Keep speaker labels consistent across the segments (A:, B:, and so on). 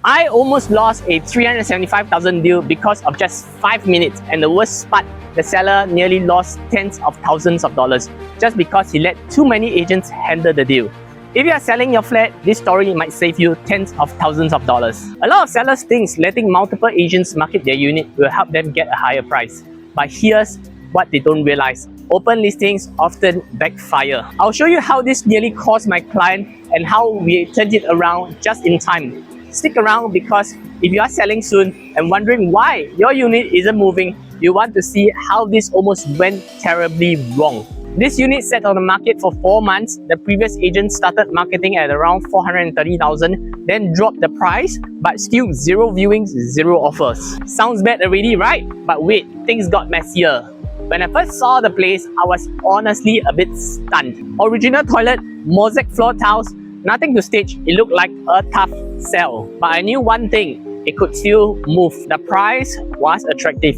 A: I almost lost a 375,000 deal because of just 5 minutes, and the worst part, the seller nearly lost tens of thousands of dollars just because he let too many agents handle the deal. If you are selling your flat, this story might save you tens of thousands of dollars. A lot of sellers think letting multiple agents market their unit will help them get a higher price. But here's what they don't realize. Open listings often backfire. I'll show you how this nearly cost my client and how we turned it around just in time. Stick around, because if you are selling soon and wondering why your unit isn't moving, you want to see how this almost went terribly wrong. This unit sat on the market for 4 months. The previous agent started marketing at around 430,000, then dropped the price, but still 0 viewings, 0 offers. Sounds bad already, right? But wait, things got messier. When I first saw the place, I was honestly a bit stunned. Original toilet, mosaic floor tiles, nothing to stage. It looked like a tough sell. But I knew one thing, it could still move. The price was attractive.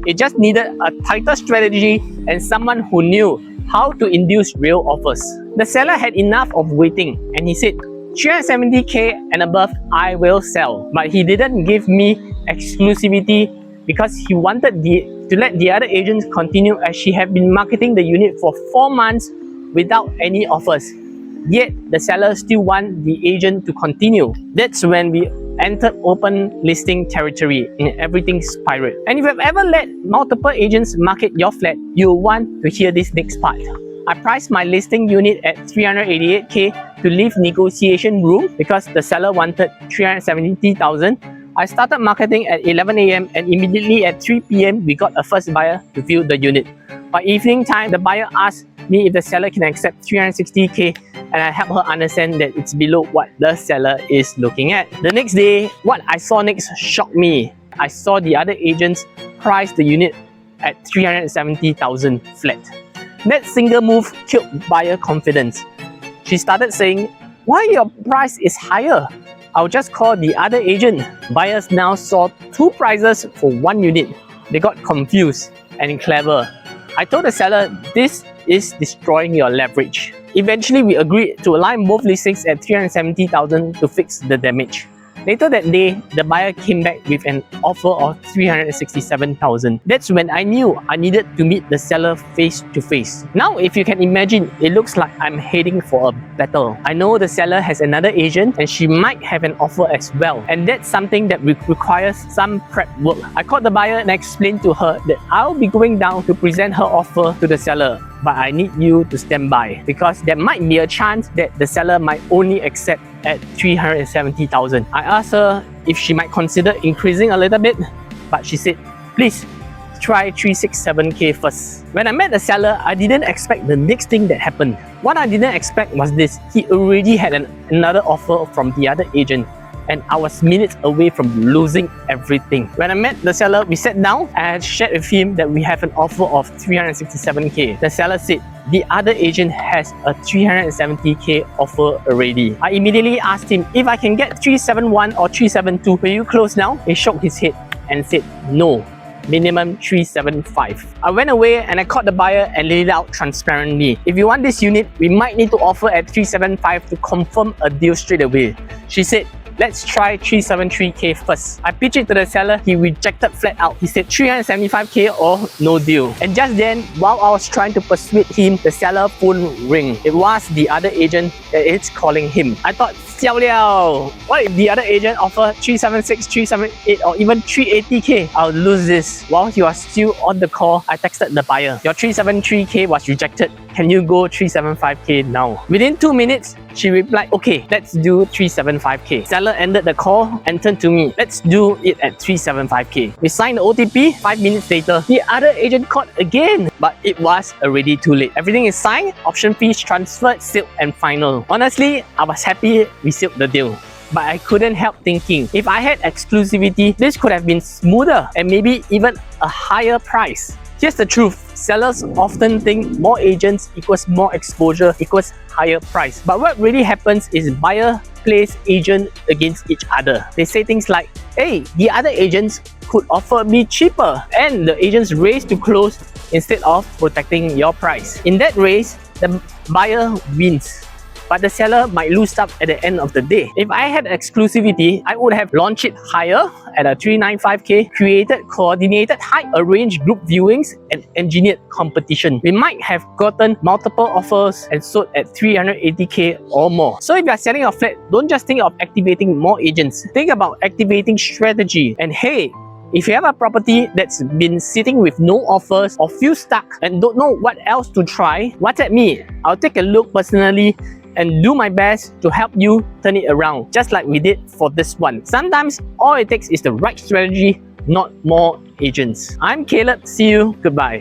A: It just needed a tighter strategy and someone who knew how to induce real offers. The seller had enough of waiting, and he said, 370k and above, I will sell. But he didn't give me exclusivity because he wanted to let the other agents continue, as she had been marketing the unit for 4 months without any offers. Yet the seller still wants the agent to continue. That's when we entered open listing territory and everything spiraled. And if you've ever let multiple agents market your flat, you'll want to hear this next part. I priced my listing unit at 388k to leave negotiation room because the seller wanted 370,000. I started marketing at 11 AM and immediately at 3 PM we got a first buyer to view the unit. By evening time, the buyer asked me if the seller can accept 360k, and I helped her understand that it's below what the seller is looking at. The next day, what I saw next shocked me. I saw the other agents price the unit at 370,000 flat. That single move killed buyer confidence. She started saying, "Why your price is higher? I'll just call the other agent." Buyers now saw 2 prices for 1 unit. They got confused and clever. I told the seller, this is destroying your leverage. Eventually, we agreed to align both listings at 370,000 to fix the damage. Later that day, the buyer came back with an offer of 367,000. That's when I knew I needed to meet the seller face to face. Now, if you can imagine, it looks like I'm heading for a battle. I know the seller has another agent and she might have an offer as well. And that's something that requires some prep work. I called the buyer and I explained to her that I'll be going down to present her offer to the seller. But I need you to stand by, because there might be a chance that the seller might only accept at 370,000. I asked her if she might consider increasing a little bit, but she said, please try 367k first. When I met the seller, I didn't expect the next thing that happened. What I didn't expect was this. He already had another offer from the other agent, and I was minutes away from losing everything. When I met the seller, we sat down and I shared with him that we have an offer of 367k. The seller said the other agent has a 370k offer already. I immediately asked him if I can get 371 or 372. Will you close now? He shook his head and said no. Minimum 375. I went away and I called the buyer and laid it out transparently. If you want this unit, we might need to offer at 375 to confirm a deal straight away. She said, let's try 373k first. I pitched it to the seller. He rejected flat out. He said 375k or no deal. And just then, while I was trying to persuade him, the seller phone ring. It was the other agent that is calling him. I thought, xiao liao. What if the other agent offer 376, 378 or even 380k? I'll lose this. While he was still on the call, I texted the buyer. Your 373k was rejected. Can you go 375k now? Within 2 minutes, she replied, okay, let's do 375k. Seller ended the call and turned to me. Let's do it at 375k. We signed the OTP. 5 minutes later, the other agent called again, but it was already too late. Everything is signed, option fees transferred, sealed and final. Honestly, I was happy we sealed the deal. But I couldn't help thinking, if I had exclusivity, this could have been smoother and maybe even a higher price. Here's the truth. Sellers often think more agents equals more exposure equals higher price. But what really happens is buyer plays agent against each other. They say things like, hey, the other agents could offer me cheaper, and the agents race to close instead of protecting your price. In that race, the buyer wins. but the seller might lose out at the end of the day. If I had exclusivity, I would have launched it higher at a 395k, created coordinated high-arranged group viewings, and engineered competition. We might have gotten multiple offers and sold at 380k or more. So if you are selling a flat, don't just think of activating more agents. Think about activating strategy. And hey, if you have a property that's been sitting with no offers or feel stuck and don't know what else to try, WhatsApp me. I'll take a look personally and do my best to help you turn it around, just like we did for this one. Sometimes all it takes is the right strategy, not more agents. I'm Caleb. See you. Goodbye.